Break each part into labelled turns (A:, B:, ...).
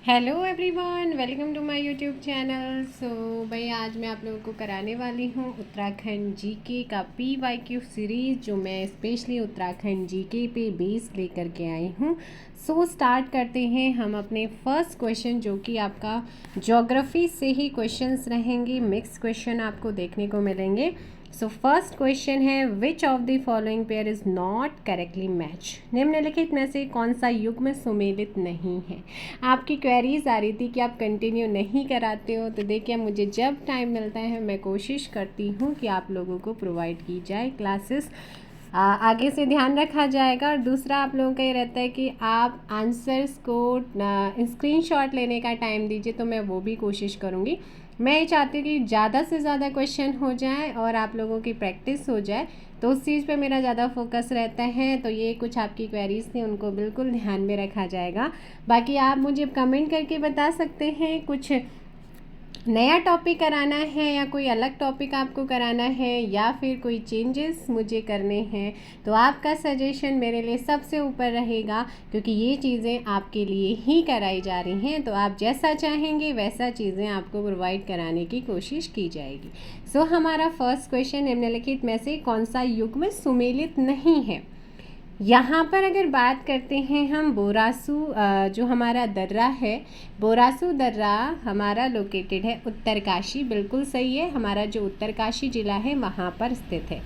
A: Hello everyone, welcome to my YouTube channel. भाई आज मैं आप लोगों को कराने वाली हूँ उत्तराखंड जीके का पीवाईक्यू सीरीज़, जो मैं स्पेशली उत्तराखंड जीके पे बेस लेकर के आई हूँ। स्टार्ट करते हैं हम अपने फर्स्ट क्वेश्चन, जो कि आपका ज्योग्राफी से ही क्वेश्चंस रहेंगे। मिक्स क्वेश्चन आपको देखने को मिलेंगे। फर्स्ट क्वेश्चन है, which of the following pair is not correctly match. निम्नलिखित में से कौन सा युग्म सुमेलित नहीं है। आपकी क्वेरीज आ रही थी कि आप कंटिन्यू नहीं कराते हो, तो देखिए मुझे जब टाइम मिलता है मैं कोशिश करती हूँ कि आप लोगों को प्रोवाइड की जाए क्लासेस, आगे से ध्यान रखा जाएगा। और दूसरा आप लोगों का ये रहता है कि आप आंसर्स को स्क्रीनशॉट लेने का टाइम दीजिए, तो मैं वो भी कोशिश करूँगी। मैं ये चाहती हूँ कि ज़्यादा से ज़्यादा क्वेश्चन हो जाए और आप लोगों की प्रैक्टिस हो जाए, तो उस चीज़ पे मेरा ज़्यादा फोकस रहता है। तो ये कुछ आपकी क्वेरीज थी, उनको बिल्कुल ध्यान में रखा जाएगा। बाकी आप मुझे कमेंट करके बता सकते हैं कुछ नया टॉपिक कराना है या कोई अलग टॉपिक आपको कराना है या फिर कोई चेंजेस मुझे करने हैं, तो आपका सजेशन मेरे लिए सबसे ऊपर रहेगा, क्योंकि ये चीज़ें आपके लिए ही कराई जा रही हैं। तो आप जैसा चाहेंगे वैसा चीज़ें आपको प्रोवाइड कराने की कोशिश की जाएगी। हमारा फर्स्ट क्वेश्चन, निम्नलिखित में से कौन सा युग्म सुमेलित नहीं है। यहाँ पर अगर बात करते हैं हम बोरासू, जो हमारा दर्रा है, बोरासू दर्रा हमारा लोकेटेड है उत्तरकाशी। बिल्कुल सही है, हमारा जो उत्तरकाशी ज़िला है वहाँ पर स्थित है।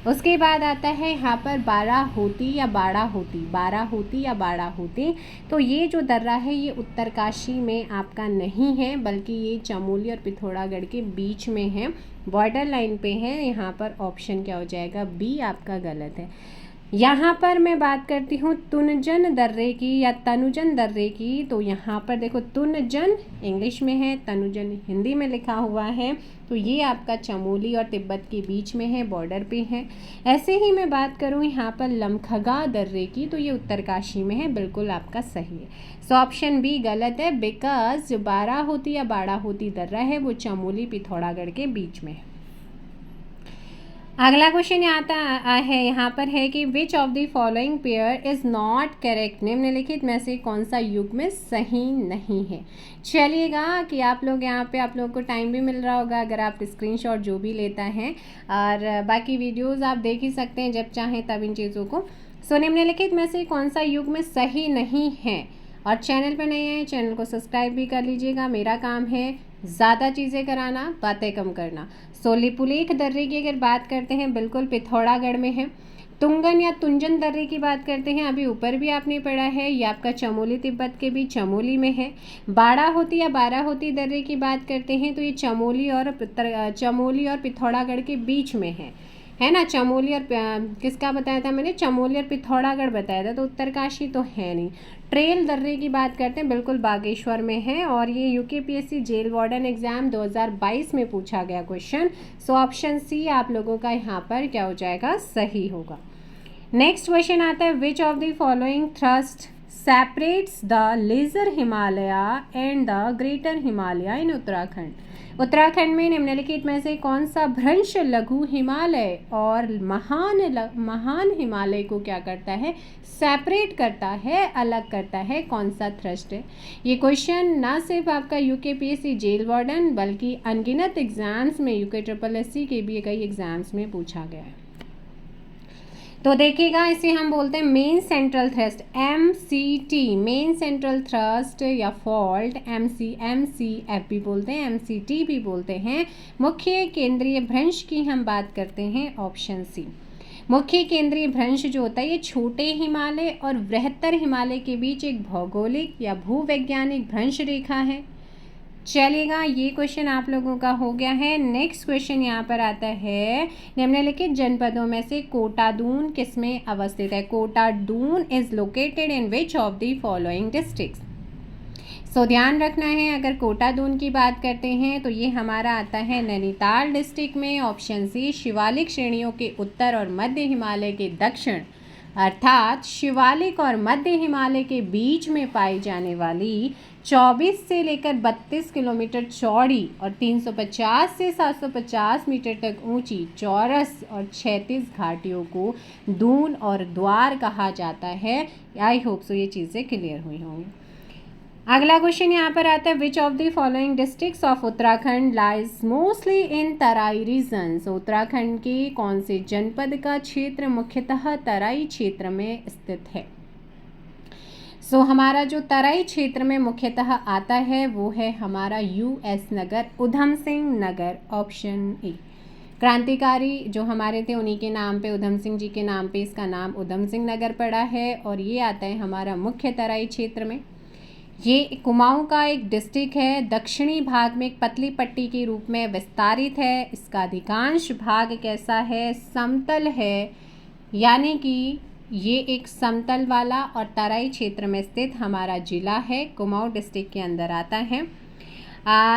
A: उसके बाद आता है यहाँ पर बाराहोती या बाड़ाहोती, बाराहोती या बाड़ाहोती। तो ये जो दर्रा है ये उत्तरकाशी में आपका नहीं है, बल्कि ये चमोली और पिथौरागढ़ के बीच में है, बॉर्डर लाइन पे है। यहाँ पर ऑप्शन क्या हो जाएगा, बी आपका गलत है। यहाँ पर मैं बात करती हूँ तुनजन दर्रे की या तनुजन दर्रे की। तो यहाँ पर देखो, तुनजन इंग्लिश में है, तनुजन हिंदी में लिखा हुआ है। तो ये आपका चमोली और तिब्बत के बीच में है, बॉर्डर पे है। ऐसे ही मैं बात करूँ यहाँ पर लमखगा दर्रे की, तो ये उत्तरकाशी में है। बिल्कुल आपका सही है। ऑप्शन बी गलत है, बिकॉज जो बाराहोती या बाड़ाहोती दर्रा है वो चमोली पिथौरागढ़ के बीच में है। अगला क्वेश्चन आता है, यहाँ पर है कि विच of the following pair is not correct. निम्नलिखित में से कौन सा युग्म सही नहीं है। चलिएगा कि आप लोग यहाँ पे, आप लोग को टाइम भी मिल रहा होगा अगर आप स्क्रीनशॉट जो भी लेता है, और बाकी वीडियोस आप देख ही सकते हैं जब चाहें तब इन चीज़ों को। निम्नलिखित में से कौन सा युग्म सही नहीं है। और चैनल पर नए हैं, चैनल को सब्सक्राइब भी कर लीजिएगा। मेरा काम है ज़्यादा चीज़ें कराना, बातें कम करना। लिपुलेख दर्रे की अगर बात करते हैं, बिल्कुल पिथौरागढ़ में है। तुंगन या तुंजन दर्रे की बात करते हैं, अभी ऊपर भी आपने पढ़ा है, ये आपका चमोली तिब्बत के बीच चमोली में है। बाड़ाहोती या बाराहोती दर्रे की बात करते हैं, तो ये चमोली और पिथौरागढ़ के बीच में है ना। चमोली और किसका बताया था मैंने, चमोली और पिथौरागढ़ बताया था, तो उत्तरकाशी तो है नहीं। ट्रेल दर्रे की बात करते हैं, बिल्कुल बागेश्वर में है, और ये यूकेपीएससी जेल वार्डन एग्जाम 2022 में पूछा गया क्वेश्चन। ऑप्शन सी आप लोगों का यहाँ पर क्या हो जाएगा, सही होगा। नेक्स्ट क्वेश्चन आता है, which of the following thrust separates the lesser Himalaya and the greater Himalaya in Uttarakhand. Uttarakhand में निम्नलिखित में से कौन सा भ्रंश लघु हिमालय और महान हिमालय को क्या करता है, सेपरेट करता है, अलग करता है, कौन सा थ्रस्ट है। ये क्वेश्चन ना सिर्फ आपका यूकेपीएससी जेल वार्डन, बल्कि अनगिनत एग्जाम्स में, यूके के भी कई एग्जाम्स में पूछा गया है। तो देखिएगा, इसे हम बोलते हैं main central thrust, MCT, main central thrust या फॉल्ट, MCF भी बोलते हैं, MCT भी बोलते हैं। मुख्य केंद्रीय भ्रंश की हम बात करते हैं, ऑप्शन सी। मुख्य केंद्रीय भ्रंश जो होता है, ये छोटे हिमालय और बृहत्तर हिमालय के बीच एक भौगोलिक या भूवैज्ञानिक भ्रंश रेखा है। चलेगा, ये क्वेश्चन आप लोगों का हो गया है। नेक्स्ट क्वेश्चन यहाँ पर आता है, निम्नलिखित जनपदों में से कोटादून किसमें अवस्थित है। कोटादून is located in which of the following districts. ध्यान रखना है, अगर कोटादून की बात करते हैं तो ये हमारा आता है नैनीताल डिस्ट्रिक्ट में। ऑप्शन सी, शिवालिक श्रेणियों के उत्तर और मध्य हिमालय के दक्षिण, अर्थात शिवालिक और मध्य हिमालय के बीच में पाई जाने वाली 24 से लेकर 32 किलोमीटर चौड़ी और 350 से 750 मीटर तक ऊंची चौरस और 36 घाटियों को दून और द्वार कहा जाता है। आई होप सो ये चीज़ें क्लियर हुई होंगी। अगला क्वेश्चन यहाँ पर आता है, which of the following districts of Uttarakhand lies mostly in Terai regions. Uttarakhand के कौन से जनपद का क्षेत्र मुख्यतः तराई क्षेत्र में स्थित है। हमारा जो तराई क्षेत्र में मुख्यतः आता है वो है हमारा US Nagar, Udham Singh Nagar, option A. क्रांतिकारी जो हमारे थे उन्हीं के नाम पे, उधम सिंह जी के नाम पे इसका नाम उधम सिंह नगर पड़ा है और ये आता है हमारा मुख्य तराई क्षेत्र में। ये कुमाऊं का एक डिस्ट्रिक्ट है, दक्षिणी भाग में एक पतली पट्टी के रूप में विस्तारित है। इसका अधिकांश भाग कैसा है, समतल है, यानी कि ये एक समतल वाला और तराई क्षेत्र में स्थित हमारा जिला है, कुमाऊं डिस्ट्रिक्ट के अंदर आता है।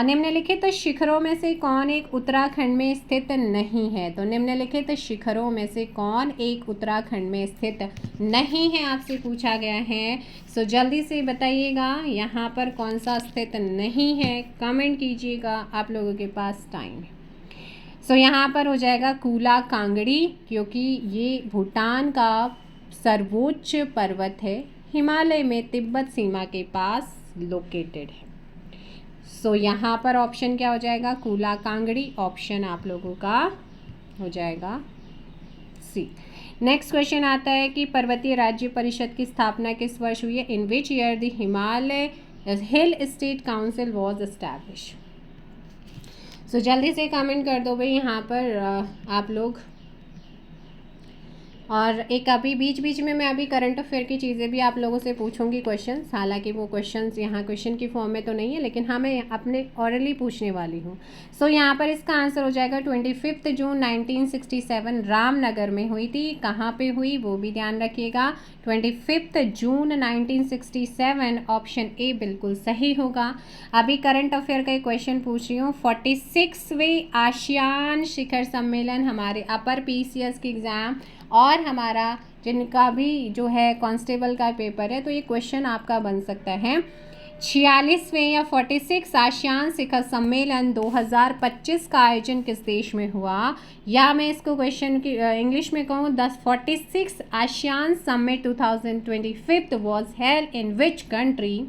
A: निम्नलिखित शिखरों में से कौन एक उत्तराखंड में स्थित नहीं है। तो निम्नलिखित शिखरों में से कौन एक उत्तराखंड में स्थित नहीं है आपसे पूछा गया है। जल्दी से बताइएगा यहाँ पर कौन सा स्थित नहीं है, कमेंट कीजिएगा, आप लोगों के पास टाइम है। यहाँ पर हो जाएगा कूला कांगड़ी, क्योंकि ये भूटान का सर्वोच्च पर्वत है, हिमालय में तिब्बत सीमा के पास लोकेटेड है। यहाँ पर ऑप्शन क्या हो जाएगा, कूला कांगड़ी, ऑप्शन आप लोगों का हो जाएगा सी। नेक्स्ट क्वेश्चन आता है कि पर्वतीय राज्य परिषद की स्थापना किस वर्ष हुई है। In which year the Himalaya hill state council was establish. जल्दी से कमेंट कर दो भाई यहाँ पर आप लोग। और एक अभी बीच बीच में मैं अभी करंट अफेयर की चीज़ें भी आप लोगों से पूछूंगी क्वेश्चंस, हालांकि वो क्वेश्चंस यहाँ क्वेश्चन की फॉर्म में तो नहीं है, लेकिन हाँ मैं अपने ऑरली पूछने वाली हूँ। यहाँ पर इसका आंसर हो जाएगा 25 जून 1967 रामनगर में हुई थी। कहाँ पे हुई वो भी ध्यान रखिएगा, 25 जून 1967, ऑप्शन ए बिल्कुल सही होगा। अभी करंट अफेयर का एक क्वेश्चन पूछ रही हूँ। 46वें आसियान शिखर सम्मेलन हमारे अपर PCS की एग्ज़ाम और हमारा जिनका भी जो है कांस्टेबल का पेपर है, तो ये क्वेश्चन आपका बन सकता है। 46वें या 46 आसियान शिखर सम्मेलन 2025 का आयोजन किस देश में हुआ, या मैं इसको क्वेश्चन की इंग्लिश में कहूँ, 46 ASEAN summit 2025 was held in which country.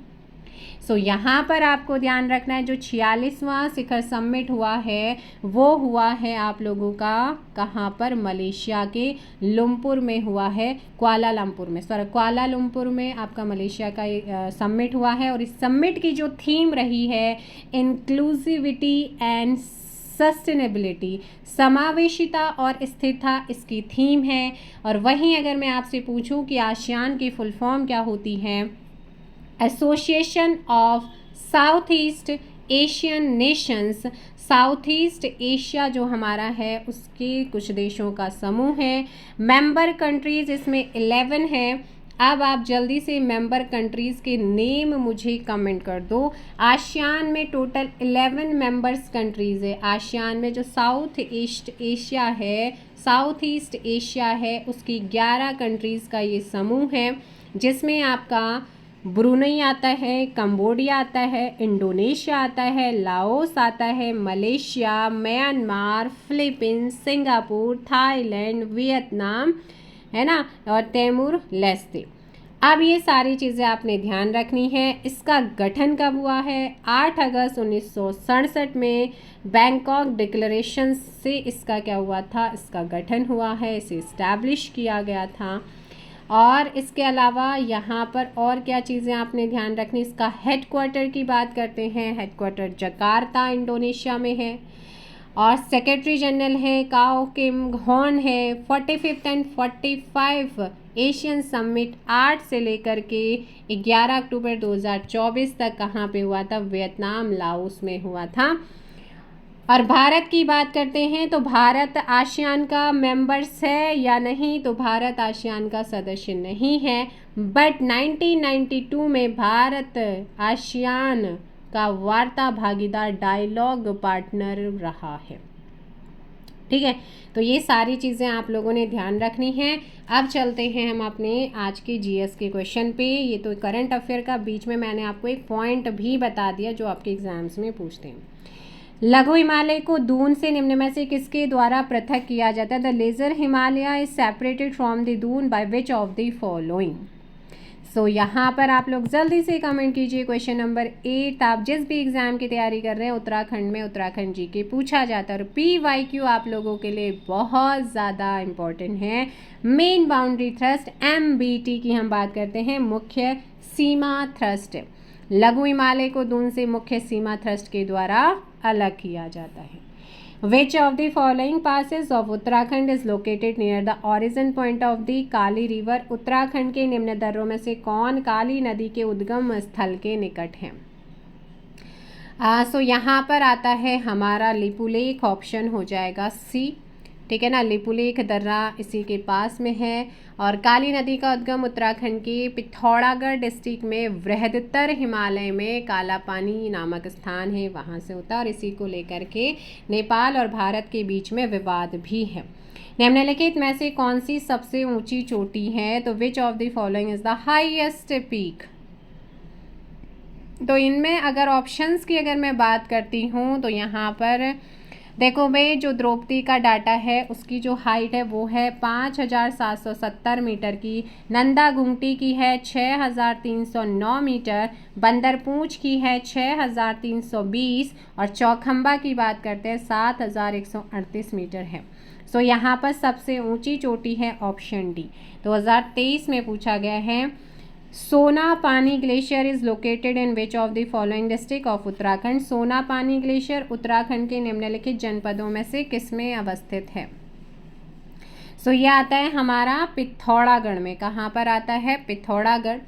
A: यहाँ पर आपको ध्यान रखना है, जो 46वां शिखर समिट हुआ है वो हुआ है आप लोगों का कहाँ पर, मलेशिया के लुम्पुर में हुआ है, क्वालालंपुर में आपका मलेशिया का समिट हुआ है। और इस समिट की जो थीम रही है, इंक्लूसिविटी एंड सस्टेनेबिलिटी, समावेशिता और स्थिरता इसकी थीम है। और वहीं अगर मैं आपसे पूछूं कि आसियान की फुल फॉर्म क्या होती है, association of south east Asian Nations, south east Asia जो हमारा है उसके कुछ देशों का समूह है। मेंबर कंट्रीज़ इसमें 11 है। अब आप जल्दी से मेंबर कंट्रीज़ के नेम मुझे कमेंट कर दो। आसियान में टोटल 11 मेंबर्स कंट्रीज़ है। आसियान में जो साउथ ईस्ट एशिया है, साउथ ईस्ट एशिया है, उसकी 11 कंट्रीज़ का ये समूह है, जिसमें आपका ब्रुनई आता है, कंबोडिया आता है, इंडोनेशिया आता है, लाओस आता है, Malaysia, Myanmar, Philippines, Singapore, Thailand, Vietnam, है ना, और तैमूर लेस्ते। अब ये सारी चीज़ें आपने ध्यान रखनी है। इसका गठन कब हुआ है, 8 अगस्त 1967 में बैंकॉक डिक्लेरेशन से इसका क्या हुआ था, इसका गठन हुआ है, इसे इस्टेब्लिश किया गया था। और इसके अलावा यहाँ पर और क्या चीज़ें आपने ध्यान रखनी, इसका हेडक्वार्टर की बात करते हैं, हेडक्वार्टर जकार्ता इंडोनेशिया में है। और सेक्रेटरी जनरल है काओ किम घॉन है। 45 एंड 45 एशियन समिट 8 से लेकर के 11 अक्टूबर 2024 तक कहाँ पे हुआ था, वियतनाम लाओस में हुआ था। और भारत की बात करते हैं तो भारत आसियान का मेंबर्स है या नहीं, तो भारत आसियान का सदस्य नहीं है, बट 1992 में भारत आसियान का वार्ता भागीदार डायलॉग पार्टनर रहा है। ठीक है, तो ये सारी चीज़ें आप लोगों ने ध्यान रखनी है। अब चलते हैं हम अपने आज के जीएस के क्वेश्चन पे। ये तो करंट अफेयर का बीच में मैंने आपको एक पॉइंट भी बता दिया जो आपके एग्जाम्स में पूछते हैं। लघु हिमालय को दून से निम्न में से किसके द्वारा पृथक किया जाता है। The lesser Himalaya is separated from the Doon by which of the following. यहाँ पर आप लोग जल्दी से कमेंट कीजिए। क्वेश्चन नंबर 8, आप जिस भी एग्ज़ाम की तैयारी कर रहे हैं उत्तराखंड में उत्तराखंड जीके पूछा जाता है और PYQ आप लोगों के लिए बहुत ज़्यादा इम्पोर्टेंट है। मेन बाउंड्री थ्रस्ट MBT की हम बात करते हैं, मुख्य सीमा थ्रस्ट। लघु हिमालय को दून से मुख्य सीमा थ्रस्ट के द्वारा अलग किया जाता है। Which of the following passes of Uttarakhand is located near the origin point of the Kali river? Uttarakhand के निम्न दर्रों में से कौन काली नदी के उद्गम स्थल के निकट है? यहाँ पर आता है हमारा लिपुलेख, ऑप्शन हो जाएगा सी। ठीक है ना, लिपुलेख दर्रा इसी के पास में है। और काली नदी का उद्गम उत्तराखंड के पिथौरागढ़ डिस्ट्रिक्ट में वृहदतर हिमालय में काला पानी नामक स्थान है, वहाँ से होता है। और इसी को लेकर के नेपाल और भारत के बीच में विवाद भी है। निम्नलिखित में से कौन सी सबसे ऊंची चोटी है? तो विच of the following is the highest peak? तो इनमें अगर ऑप्शंस की अगर मैं बात करती हूँ तो यहाँ पर देखो भाई, जो द्रौपदी का डाटा है उसकी जो हाइट है वो है 5770 मीटर की, नंदा घुंगटी की है 6309 मीटर, बंदरपूंछ की है 6320 और चौखंबा की बात करते हैं 7138 मीटर है। यहाँ पर सबसे ऊंची चोटी है ऑप्शन डी। 2023 में पूछा गया है, सोना पानी glacier is located in which of the following district of Uttarakhand? सोना पानी ग्लेशियर उत्तराखंड के निम्नलिखित जनपदों में से किसमें अवस्थित है? ये आता है हमारा पिथौरागढ़ में। कहाँ पर आता है? पिथौरागढ़।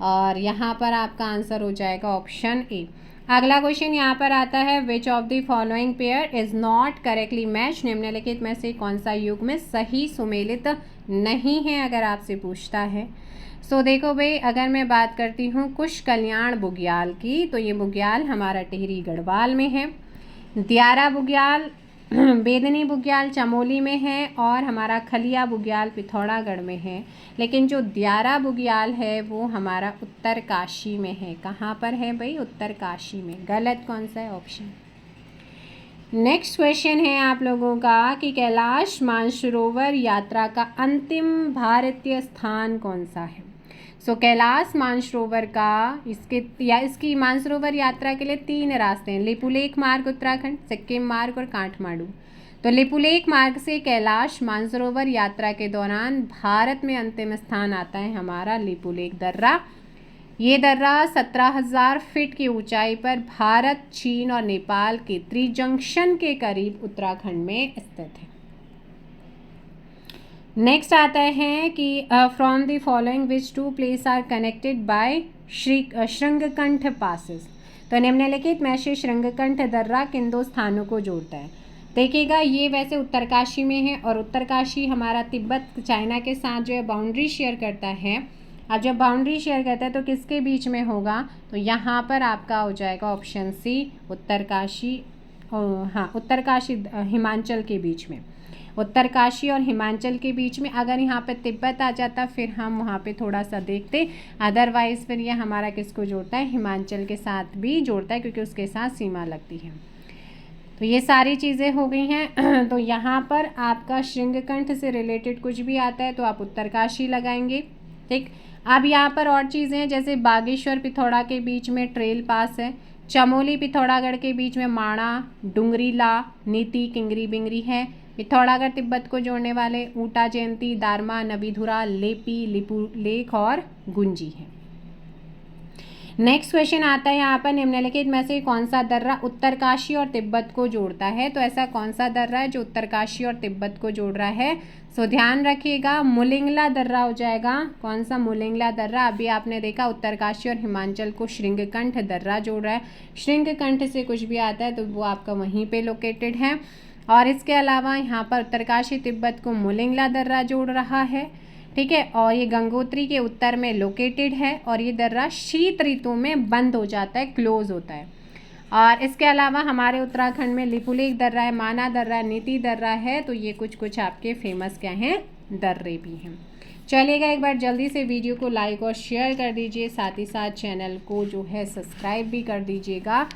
A: और यहाँ पर आपका आंसर हो जाएगा ऑप्शन ए। अगला क्वेश्चन यहाँ पर आता है, which of the following pair is not correctly match? निम्नलिखित में से कौन सा युग्म सही सुमेलित नहीं है अगर आपसे पूछता है? देखो भाई, अगर मैं बात करती हूँ कुश कल्याण बुग्याल की, तो ये बुग्याल हमारा टिहरी गढ़वाल में है। दियारा बुग्याल बेदनी बुग्याल चमोली में है और हमारा खलिया बुग्याल पिथौरागढ़ में है। लेकिन जो दियारा बुग्याल है वो हमारा उत्तरकाशी में है। कहाँ पर है भाई? उत्तरकाशी में। गलत कौन सा है? ऑप्शन। नेक्स्ट क्वेश्चन है आप लोगों का कि कैलाश मानसरोवर यात्रा का अंतिम भारतीय स्थान कौन सा है? कैलाश मानसरोवर का इसकी मानसरोवर यात्रा के लिए 3 रास्ते हैं, लिपुलेख मार्ग उत्तराखंड, सिक्किम मार्ग और काठमांडू। तो लिपुलेख मार्ग से कैलाश मानसरोवर यात्रा के दौरान भारत में अंतिम स्थान आता है हमारा लिपुलेख दर्रा। ये दर्रा 17,000 फीट की ऊंचाई पर भारत, चीन और नेपाल के त्रिजंक्शन के करीब उत्तराखंड में स्थित है। नेक्स्ट आता है कि from the following which 2 place are connected by श्रृंगकंठ पासेस? तो निम्नलिखित में से श्रृंगकंठ दर्रा किन 2 स्थानों को जोड़ता है? देखिएगा, ये वैसे उत्तरकाशी में है और उत्तरकाशी हमारा तिब्बत चाइना के साथ जो है बाउंड्री शेयर करता है। अब जब बाउंड्री शेयर करता है तो किसके बीच में होगा? तो यहाँ पर आपका हो जाएगा ऑप्शन सी, उत्तरकाशी। हाँ, उत्तरकाशी हिमाचल के बीच में, उत्तरकाशी और हिमाचल के बीच में। अगर यहाँ पे तिब्बत आ जाता फिर हम वहाँ पे थोड़ा सा देखते, अदरवाइज फिर ये हमारा किसको जोड़ता है? हिमाचल के साथ भी जोड़ता है क्योंकि उसके साथ सीमा लगती है। तो ये सारी चीज़ें हो गई हैं। तो यहाँ पर आपका श्रृंगकंठ से रिलेटेड कुछ भी आता है तो आप उत्तरकाशी लगाएंगे। ठीक, अब यहाँ पर और चीज़ें हैं, जैसे बागेश्वर पिथौरा के बीच में ट्रेल पास है, चमोली पिथौरागढ़ के बीच में माणा, डुंगरीला, नीति, किंगरी बिंगरी है। पिथौरागढ़ तिब्बत को जोड़ने वाले ऊटा जयंती, दारमा, नबीधुरा, लेपी, लिपुलेख और गुंजी है। नेक्स्ट क्वेश्चन आता है यहाँ पर, निम्नलिखित में से कौन सा दर्रा उत्तरकाशी और तिब्बत को जोड़ता है? तो ऐसा कौन सा दर्रा है जो उत्तरकाशी और तिब्बत को जोड़ रहा है? ध्यान रखिएगा, मुलिंगला दर्रा हो जाएगा। कौन सा? मुलिंगला दर्रा। अभी आपने देखा उत्तरकाशी और हिमाचल को श्रृंगकंठ दर्रा जोड़ रहा है। श्रृंगकंठ से कुछ भी आता है तो वो आपका वहीं पे लोकेटेड है। और इसके अलावा यहाँ पर उत्तरकाशी तिब्बत को मुलिंगला दर्रा जोड़ रहा है। ठीक है, और ये गंगोत्री के उत्तर में लोकेटेड है और ये दर्रा शीत ऋतु में बंद हो जाता है, क्लोज होता है। और इसके अलावा हमारे उत्तराखंड में लिपुलेख दर्रा है, माना दर्रा है, नीति दर्रा है। तो ये कुछ आपके फेमस क्या हैं? दर्रे भी हैं। चलिएगा, एक बार जल्दी से वीडियो को लाइक और शेयर कर दीजिए, साथ ही साथ चैनल को जो है सब्सक्राइब भी कर दीजिएगा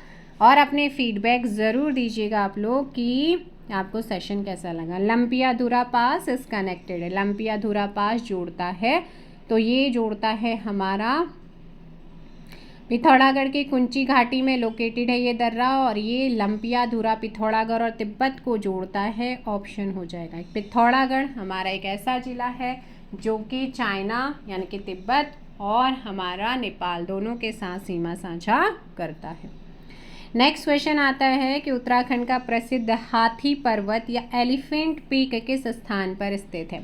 A: और अपने फीडबैक ज़रूर दीजिएगा आप लोग कि आपको सेशन कैसा लगा। लंपियाधुरा पास इस कनेक्टेड है, लंपियाधुरा पास जोड़ता है तो ये जोड़ता है हमारा पिथौरागढ़ के कुंची घाटी में लोकेटेड है ये दर्रा, और ये लंपिया धुरा पिथौरागढ़ और तिब्बत को जोड़ता है। ऑप्शन हो जाएगा पिथौरागढ़ हमारा एक ऐसा ज़िला है जो कि चाइना यानी कि तिब्बत और हमारा नेपाल दोनों के साथ सीमा साझा करता है। नेक्स्ट क्वेश्चन आता है कि उत्तराखंड का प्रसिद्ध हाथी पर्वत या एलिफेंट पीक किस स्थान पर स्थित है।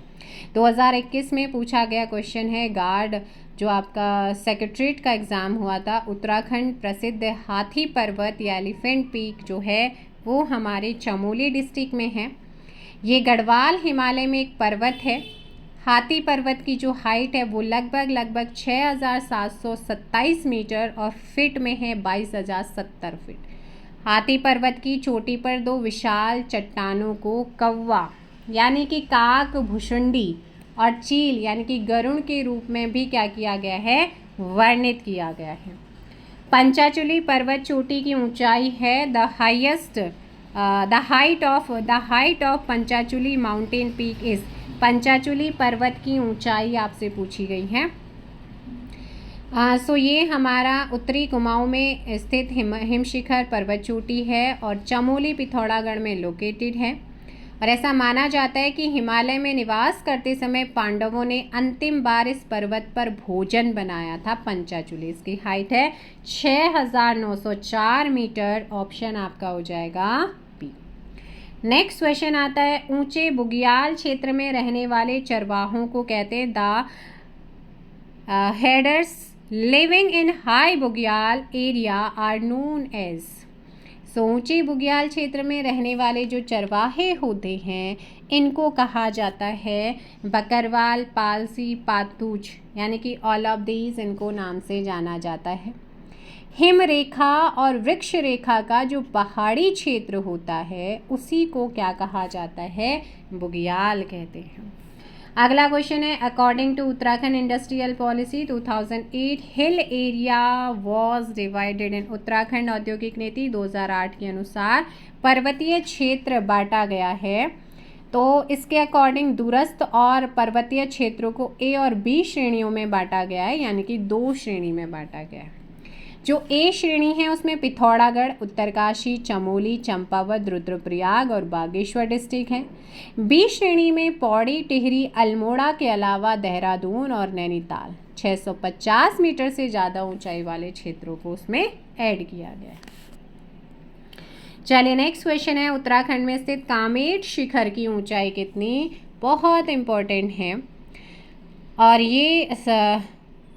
A: 2021 में पूछा गया क्वेश्चन है, गार्ड जो आपका सेक्रेटरीट का एग्ज़ाम हुआ था, उत्तराखंड प्रसिद्ध हाथी पर्वत या एलिफेंट पीक जो है वो हमारे चमोली डिस्ट्रिक्ट में है। ये गढ़वाल हिमालय में एक पर्वत है। हाथी पर्वत की जो हाइट है वो लगभग 6,727 मीटर और फिट में है 22,070 फीट। हाथी पर्वत की चोटी पर दो विशाल चट्टानों को कौवा यानी कि काक भुषुंडी और चील यानी कि गरुड़ के रूप में भी क्या किया गया है, वर्णित किया गया है। पंचाचूली पर्वत चोटी की ऊंचाई है the height of Panchachuli mountain peak is. Panchachuli पर्वत की ऊंचाई आपसे पूछी गई है। सो ये हमारा उत्तरी कुमाऊं में स्थित हिम शिखर पर्वत चोटी है और चमोली पिथौरागढ़ में लोकेटेड है। और ऐसा माना जाता है कि हिमालय में निवास करते समय पांडवों ने अंतिम बार इस पर्वत पर भोजन बनाया था पंचाचूली। इसकी हाइट है 6,904 मीटर। ऑप्शन आपका हो जाएगा बी। नेक्स्ट क्वेश्चन आता है, ऊंचे बुग्याल क्षेत्र में रहने वाले चरवाहों को कहते हैं the herders living in high bugyal area are known as. So ऊंचे बुग्याल क्षेत्र में रहने वाले जो चरवाहे होते हैं इनको कहा जाता है बकरवाल, पालसी, पातूज यानी कि ऑल ऑफ दीज इनको नाम से जाना जाता है। हिम रेखा और वृक्ष रेखा का जो पहाड़ी क्षेत्र होता है उसी को क्या कहा जाता है, बुग्याल कहते हैं। अगला क्वेश्चन है, according to Uttarakhand industrial policy 2008 hill area was divided in. Uttarakhand औद्योगिक नीति 2008 के अनुसार पर्वतीय क्षेत्र बांटा गया है। तो इसके अकॉर्डिंग दूरस्थ और पर्वतीय क्षेत्रों को ए और बी श्रेणियों में बांटा गया है, यानी कि 2 श्रेणी में बांटा गया है। जो ए श्रेणी है उसमें पिथौरागढ़, उत्तरकाशी, चमोली, चंपावत, रुद्रप्रयाग और बागेश्वर डिस्ट्रिक्ट हैं। बी श्रेणी में पौड़ी, टिहरी, अल्मोड़ा के अलावा देहरादून और नैनीताल 650 मीटर से ज़्यादा ऊंचाई वाले क्षेत्रों को उसमें ऐड किया गया है। चलिए नेक्स्ट क्वेश्चन है, उत्तराखंड में स्थित कामेट शिखर की ऊंचाई कितनी, बहुत इम्पोर्टेंट है। और ये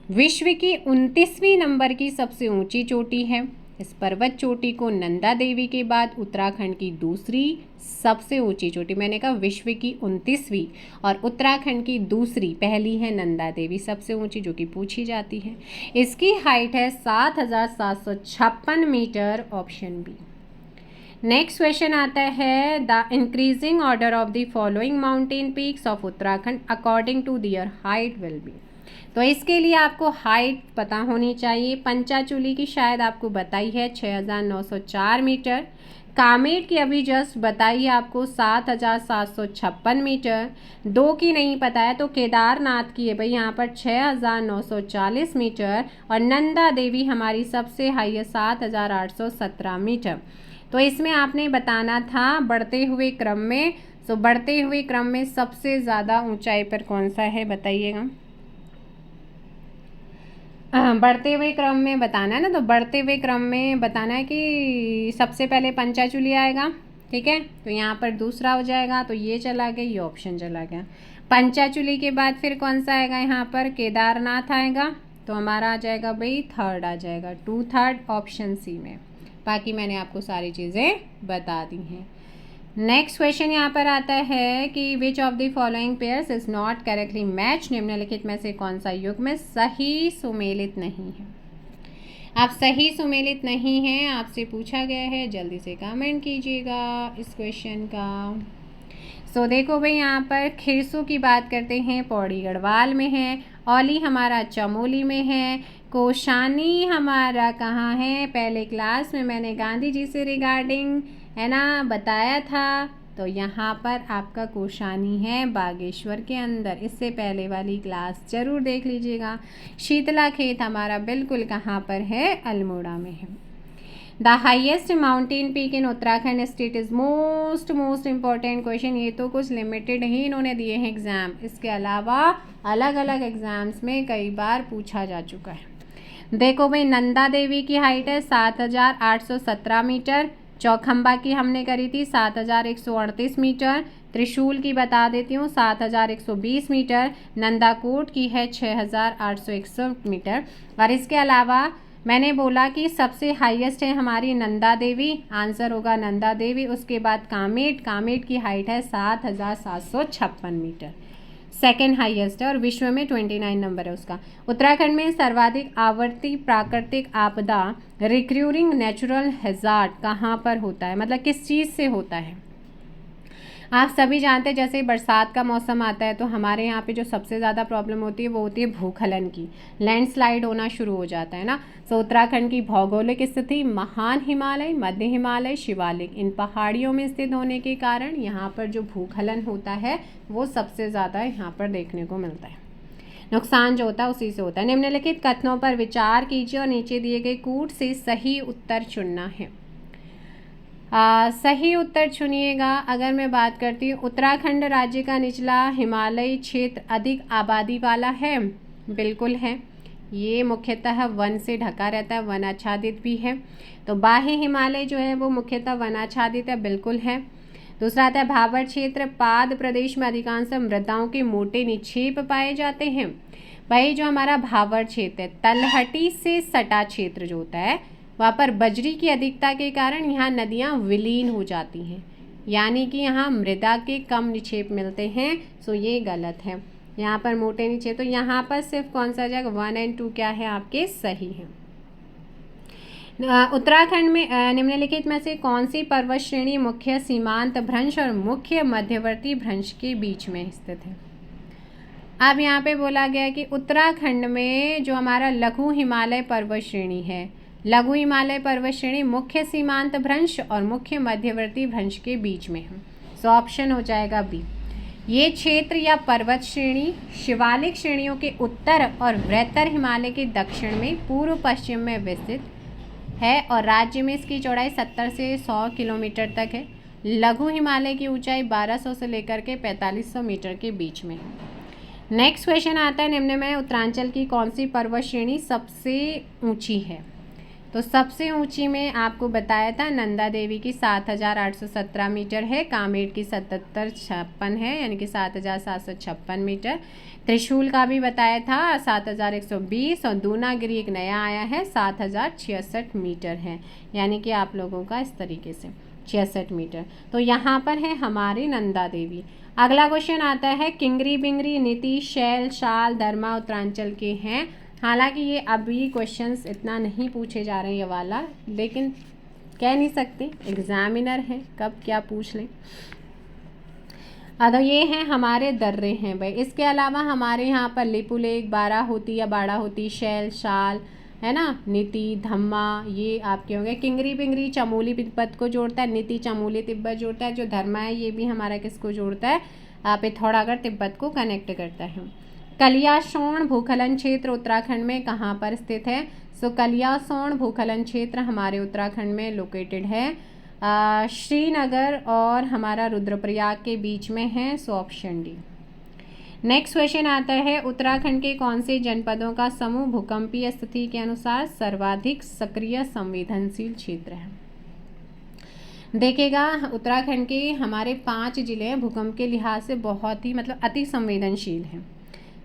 A: विश्व की 29वीं नंबर की सबसे ऊंची चोटी है। इस पर्वत चोटी को नंदा देवी के बाद उत्तराखंड की दूसरी सबसे ऊंची चोटी, मैंने कहा विश्व की 29वीं और उत्तराखंड की दूसरी, पहली है नंदा देवी सबसे ऊंची जो कि पूछी जाती है। इसकी हाइट है 7,756 metre. Option B. Next question आता है, the increasing order of the following mountain peaks of Uttarakhand according to their height will be. तो इसके लिए आपको हाइट पता होनी चाहिए। पंचाचूली की शायद आपको बताई है 6,904 मीटर, कामेट की अभी जस्ट बताई है आपको 7,756 मीटर, 2 की नहीं पता है तो केदारनाथ की है भाई यहाँ पर 6,940 मीटर और नंदा देवी हमारी सबसे हाई है 7,817 मीटर। तो इसमें आपने बताना था बढ़ते हुए क्रम में। सो बढ़ते हुए क्रम में सबसे ज़्यादा ऊंचाई पर कौन सा है बताइएगा। बढ़ते हुए क्रम में बताना है ना, तो बढ़ते हुए क्रम में बताना है कि सबसे पहले पंचाचूली आएगा, ठीक है। तो यहाँ पर दूसरा हो जाएगा, तो ये चला गया, ये ऑप्शन चला गया। पंचाचूली के बाद फिर कौन सा आएगा, यहाँ पर केदारनाथ आएगा, तो हमारा आ जाएगा भाई थर्ड आ जाएगा, 2 ऑप्शन सी में। बाकी मैंने आपको सारी चीज़ें बता दी हैं। नेक्स्ट क्वेश्चन यहाँ पर आता है कि विच of the following pairs is not correctly match. निम्नलिखित में से कौन सा युग्म सही सुमेलित नहीं है। आप सही सुमेलित नहीं हैं, आपसे पूछा गया है, जल्दी से कमेंट कीजिएगा इस क्वेश्चन का। सो देखो भाई यहाँ पर खिरसू की बात करते हैं, पौड़ी गढ़वाल में है, औली हमारा चमोली में है, कोशानी हमारा कहाँ है, पहले क्लास में मैंने गांधी जी से रिगार्डिंग है ना बताया था, तो यहाँ पर आपका कोशानी है बागेश्वर के अंदर। इससे पहले वाली क्लास ज़रूर देख लीजिएगा। शीतला खेत हमारा बिल्कुल कहाँ पर है, अल्मोड़ा में है। The highest mountain peak in Uttarakhand state is most important question. ये तो कुछ लिमिटेड ही इन्होंने दिए हैं एग्ज़ाम, इसके अलावा अलग अलग एग्ज़ाम्स में कई बार पूछा जा चुका है। देखो भाई, नंदा देवी की हाइट है 7,817 मीटर। चौखंबा की हमने करी थी 7,138 मीटर। त्रिशूल की बता देती हूँ 7,120 मीटर। नंदाकोट की है 6,861 मीटर। और इसके अलावा मैंने बोला कि सबसे हाईएस्ट है हमारी नंदा देवी, आंसर होगा नंदा देवी। उसके बाद कामेट की हाइट है 7,756 मीटर, सेकेंड हाईएस्ट है और विश्व में 29 नंबर है उसका। उत्तराखंड में सर्वाधिक आवर्ती प्राकृतिक आपदा रिक्यूरिंग नेचुरल हैजार्ड कहाँ पर होता है, मतलब किस चीज़ से होता है। आप सभी जानते हैं जैसे बरसात का मौसम आता है तो हमारे यहाँ पे जो सबसे ज़्यादा प्रॉब्लम होती है वो होती है भूस्खलन की, लैंडस्लाइड होना शुरू हो जाता है ना। तो उत्तराखंड की भौगोलिक स्थिति महान हिमालय, मध्य हिमालय, शिवालिक, इन पहाड़ियों में स्थित होने के कारण यहाँ पर जो भूस्खलन होता है वो सबसे ज़्यादा यहाँ पर देखने को मिलता है। नुकसान जो होता है उसी से होता है। निम्नलिखित कथनों पर विचार कीजिए और नीचे दिए गए कूट से सही उत्तर चुनना है। सही उत्तर चुनिएगा। अगर मैं बात करती हूँ, उत्तराखंड राज्य का निचला हिमालयी क्षेत्र अधिक आबादी वाला है, बिल्कुल है। ये मुख्यतः वन से ढका रहता है, वन आच्छादित भी है। तो बाह्य हिमालय जो है वो मुख्यतः वन आच्छादित है, बिल्कुल है। दूसरा आता है भाबर क्षेत्र, पाद प्रदेश में अधिकांश मृदाओं के मोटे निक्षेप पाए जाते हैं। भाई जो हमारा भाबर क्षेत्र है, तलहटी से सटा क्षेत्र जो होता है वहाँ पर बजरी की अधिकता के कारण यहाँ नदियाँ विलीन हो जाती हैं, यानी कि यहाँ मृदा के कम निक्षेप मिलते हैं। सो ये गलत है, यहाँ पर मोटे निक्षेप। तो यहाँ पर सिर्फ कौन सा जगह 1 और 2 क्या है आपके, सही है। उत्तराखंड में निम्नलिखित में से कौन सी पर्वत श्रेणी मुख्य सीमांत भ्रंश और मुख्य मध्यवर्ती भ्रंश के बीच में स्थित है। अब यहाँ पे बोला गया कि उत्तराखंड में जो हमारा लघु हिमालय पर्वत श्रेणी है, लघु हिमालय पर्वत श्रेणी मुख्य सीमांत भ्रंश और मुख्य मध्यवर्ती भ्रंश के बीच में है। सो ऑप्शन हो जाएगा बी। ये क्षेत्र या पर्वत श्रेणी शिवालिक श्रेणियों के उत्तर और वृहत्तर हिमालय के दक्षिण में पूर्व पश्चिम में विस्तृत है और राज्य में इसकी चौड़ाई 70 से 100 किलोमीटर तक है। लघु हिमालय की ऊंचाई 1200 से लेकर के 4500 मीटर के बीच में है। नेक्स्ट क्वेश्चन आता है, निम्न में उत्तरांचल की कौन सी पर्वत श्रेणी सबसे ऊंची है। तो सबसे ऊंची में आपको बताया था नंदा देवी की 7,817 मीटर है, कामेट की 7756 है यानी कि 7,756 मीटर। त्रिशूल का भी बताया था 7,120 और दूनागिरी एक नया आया है 7,066 मीटर है, यानी कि आप लोगों का इस तरीके से 66 मीटर। तो यहाँ पर है हमारी नंदा देवी। अगला क्वेश्चन आता है, किंगरी बिंगरी, नीति, शैल, शाल, धर्मा उत्तरांचल के हैं। हालांकि ये अभी क्वेश्चंस इतना नहीं पूछे जा रहे हैं ये वाला, लेकिन कह नहीं सकते, एग्जामिनर है कब क्या पूछ लें। तो ये हैं हमारे दर्रे हैं भाई। इसके अलावा हमारे यहाँ पर लिपुलेख, बाराहोती या बाड़ाहोती, शैल, शाल है ना, नीति, धम्मा, ये आपके होंगे। किंगरी बिंगरी चमोली तिब्बत को जोड़ता है, नीति चमोली तिब्बत जोड़ता है। जो धर्मा है ये भी हमारा किसको जोड़ता है, पिथौरागढ़ तिब्बत को कनेक्ट करता है। कलियासोण भूखलन क्षेत्र उत्तराखंड में कहाँ पर स्थित है। सो कलियासोण भूखलन क्षेत्र हमारे उत्तराखंड में लोकेटेड है, श्रीनगर और हमारा रुद्रप्रयाग के बीच में है। So option D. Next question आता है, उत्तराखंड के कौन से जनपदों का समूह भूकंपीय स्थिति के अनुसार सर्वाधिक सक्रिय संवेदनशील क्षेत्र है। देखिएगा, उत्तराखंड के हमारे 5 जिले हैं भूकंप के लिहाज से बहुत ही मतलब अति संवेदनशील हैं।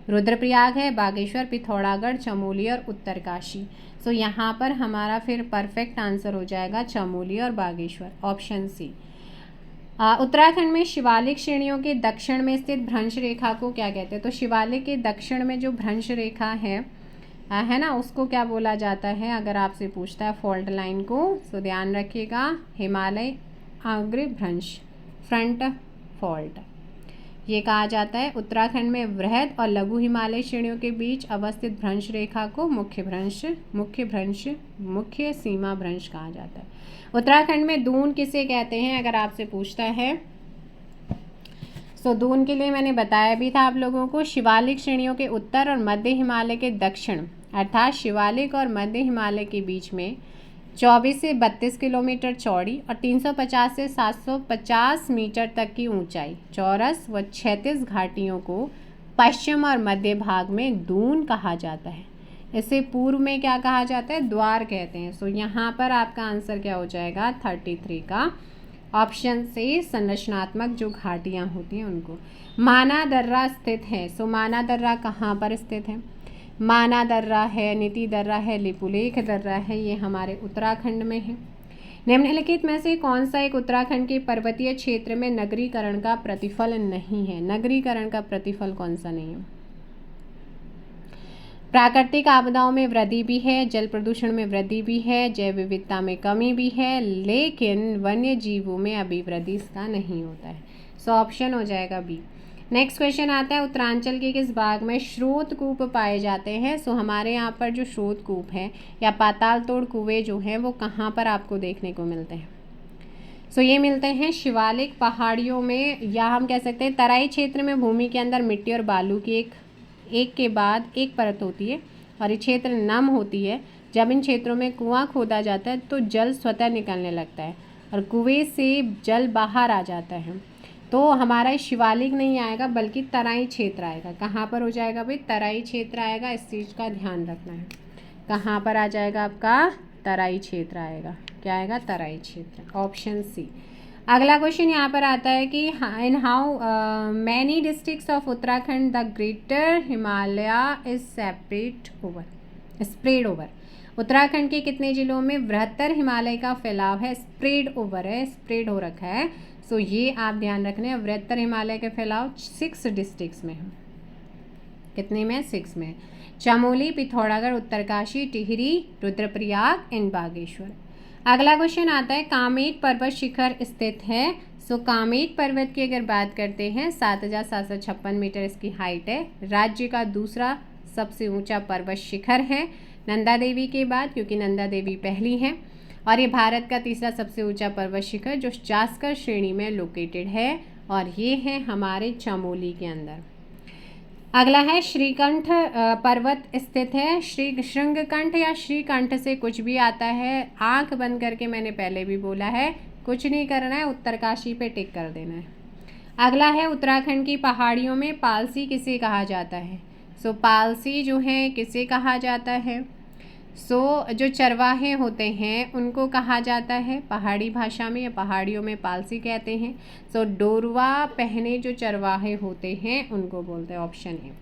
A: रुद्रप्रयाग है, बागेश्वर, पिथौरागढ़, चमोली और उत्तरकाशी। सो यहाँ पर हमारा फिर परफेक्ट आंसर हो जाएगा चमोली और बागेश्वर, ऑप्शन सी। उत्तराखंड में शिवालिक श्रेणियों के दक्षिण में स्थित भ्रंश रेखा को क्या कहते हैं। तो शिवालिक के दक्षिण में जो भ्रंश रेखा है ना, उसको क्या बोला जाता है अगर आपसे पूछता है, फॉल्ट लाइन को। सो ध्यान रखिएगा, हिमालय अग्र भ्रंश, फ्रंट फॉल्ट, ये कहा जाता है। उत्तराखंड में वृहद और लघु हिमालय श्रेणियों के बीच अवस्थित भ्रंश रेखा को मुख्य सीमा भ्रंश कहा जाता है। उत्तराखंड में दून किसे कहते हैं अगर आपसे पूछता है, दून के लिए मैंने बताया भी था आप लोगों को। शिवालिक श्रेणियों के उत्तर और मध्य हिमालय के दक्षिण, अर्थात शिवालिक और मध्य हिमालय के बीच में 24 से 32 किलोमीटर चौड़ी और 350 से 750 मीटर तक की ऊंचाई चौरस व क्षैतिज घाटियों को पश्चिम और मध्य भाग में दून कहा जाता है। इसे पूर्व में क्या कहा जाता है? द्वार कहते हैं। यहाँ पर आपका आंसर क्या हो जाएगा? 33 का ऑप्शन से संरचनात्मक जो घाटियाँ होती हैं उनको। माना दर्रा स्थित है। माना दर्रा कहाँ पर स्थित है? माना दर्रा है, नीति दर्रा है, लिपुलेख दर्रा है, ये हमारे उत्तराखंड में है। निम्नलिखित में से कौन सा एक उत्तराखंड के पर्वतीय क्षेत्र में नगरीकरण का प्रतिफल नहीं है? नगरीकरण का प्रतिफल कौन सा नहीं है? प्राकृतिक आपदाओं में वृद्धि भी है, जल प्रदूषण में वृद्धि भी है, जैव विविधता में कमी भी है, लेकिन वन्य जीवों में अभिवृद्धि इसका नहीं होता है। ऑप्शन हो जाएगा बी। नेक्स्ट क्वेश्चन आता है, उत्तरांचल के किस भाग में स्रोत कूप पाए जाते हैं? हमारे यहाँ पर जो स्रोत कूप है या पाताल तोड़ कुएं जो हैं वो कहाँ पर आपको देखने को मिलते हैं? ये मिलते हैं शिवालिक पहाड़ियों में, या हम कह सकते हैं तराई क्षेत्र में। भूमि के अंदर मिट्टी और बालू की एक के बाद एक परत होती है और ये क्षेत्र नम होती है। जब इन क्षेत्रों में कुआं खोदा जाता है तो जल स्वतः निकलने लगता है और कुएं से जल बाहर आ जाता है। तो हमारा शिवालिक नहीं आएगा बल्कि तराई क्षेत्र आएगा। कहाँ पर हो जाएगा भाई? तराई क्षेत्र आएगा। इस चीज़ का ध्यान रखना है। कहाँ पर आ जाएगा आपका? तराई क्षेत्र आएगा। क्या आएगा? तराई क्षेत्र, ऑप्शन सी। अगला क्वेश्चन यहाँ पर आता है कि in how many districts of Uttarakhand the greater Himalaya is spread over. Uttarakhand के कितने जिलों में बृहत्तर हिमालय का फैलाव है? स्प्रेड ओवर है, स्प्रेड हो रखा है। ये आप ध्यान रखने, बृहत्तर हिमालय का फैलाव 6 डिस्ट्रिक्ट्स में है। कितने में? 6 में। चमोली, पिथौरागढ़, उत्तरकाशी, टिहरी, रुद्रप्रयाग एंड बागेश्वर। अगला क्वेश्चन आता है, कामेट पर्वत शिखर स्थित है। कामेट पर्वत की अगर बात करते हैं 7,756 मीटर इसकी हाइट है। राज्य का दूसरा सबसे ऊंचा पर्वत शिखर है नंदा देवी के बाद, क्योंकि नंदा देवी पहली है। और ये भारत का तीसरा सबसे ऊंचा पर्वत शिखर जो जास्कर श्रेणी में लोकेटेड है और ये है हमारे चमोली के अंदर। अगला है श्रीकंठ पर्वत स्थित है। श्रृंगकंठ या श्रीकंठ से कुछ भी आता है, आंख बंद करके मैंने पहले भी बोला है, कुछ नहीं करना है, उत्तरकाशी पे टिक कर देना है। अगला है उत्तराखंड की पहाड़ियों में पालसी किसे कहा जाता है? पालसी जो है किसे कहा जाता है? जो चरवाहे होते हैं उनको कहा जाता है पहाड़ी भाषा में या पहाड़ियों में पालसी कहते हैं। डोरवा पहने जो चरवाहे होते हैं उनको बोलते हैं, ऑप्शन ए।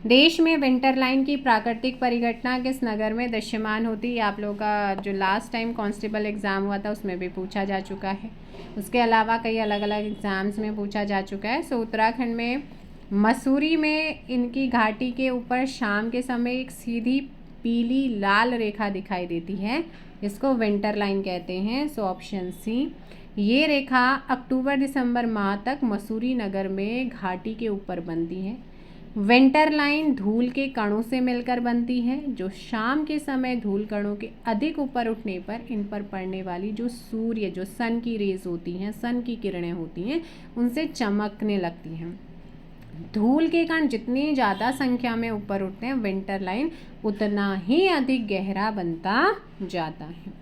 A: देश में विंटर लाइन की प्राकृतिक परिघटना किस नगर में दृश्यमान होती है? आप लोगों का जो लास्ट टाइम कांस्टेबल एग्ज़ाम हुआ था उसमें भी पूछा जा चुका है। उसके अलावा कई अलग अलग एग्ज़ाम्स में पूछा जा चुका है। उत्तराखंड में मसूरी में इनकी घाटी के ऊपर शाम के समय एक सीधी पीली लाल रेखा दिखाई देती है, इसको विंटर लाइन कहते हैं। Option C. ये रेखा अक्टूबर दिसंबर माह तक मसूरी नगर में घाटी के ऊपर बनती है। विंटर लाइन धूल के कणों से मिलकर बनती है, जो शाम के समय धूल कणों के अधिक ऊपर उठने पर इन पर पड़ने वाली जो सूर्य जो सन की रेज होती हैं, सन की किरणें होती हैं, उनसे चमकने लगती हैं। धूल के कण जितनी ज़्यादा संख्या में ऊपर उठते हैं विंटर लाइन उतना ही अधिक गहरा बनता जाता है।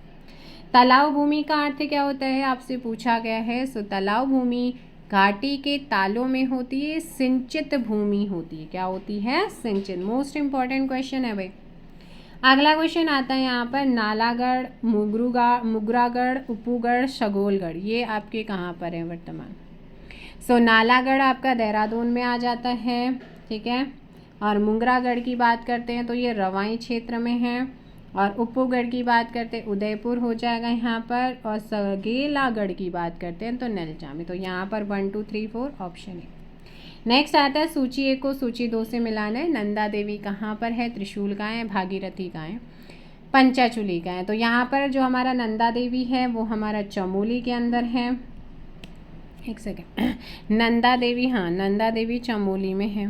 A: तालाब भूमि का अर्थ क्या होता है? आपसे पूछा गया है। तालाब भूमि घाटी के तालों में होती है, सिंचित भूमि होती है। क्या होती है? सिंचित। मोस्ट इंपॉर्टेंट क्वेश्चन है भाई। अगला क्वेश्चन आता है यहाँ पर, नालागढ़, मुगरागढ़, उपूगढ़, शगोलगढ़, ये आपके कहाँ पर है वर्तमान? नालागढ़ आपका देहरादून में आ जाता है, ठीक है। और मुंगरागढ़ की बात करते हैं तो ये रवाई क्षेत्र में है। और उपूगढ़ की बात करते हैं उदयपुर हो जाएगा यहाँ पर। और सगेलागढ़ की बात करते हैं तो नलचा में। यहाँ पर 1 2 3 4 ऑप्शन है। नेक्स्ट आता है सूची 1 को सूची 2 से मिलाना है। नंदा देवी कहाँ पर है? त्रिशूल का है। भागीरथी का है। पंचाचूली का है। यहाँ पर जो हमारा नंदा देवी है वो हमारा चमोली के अंदर है। एक सेकेंड, नंदा देवी, हाँ नंदा देवी चमोली में है।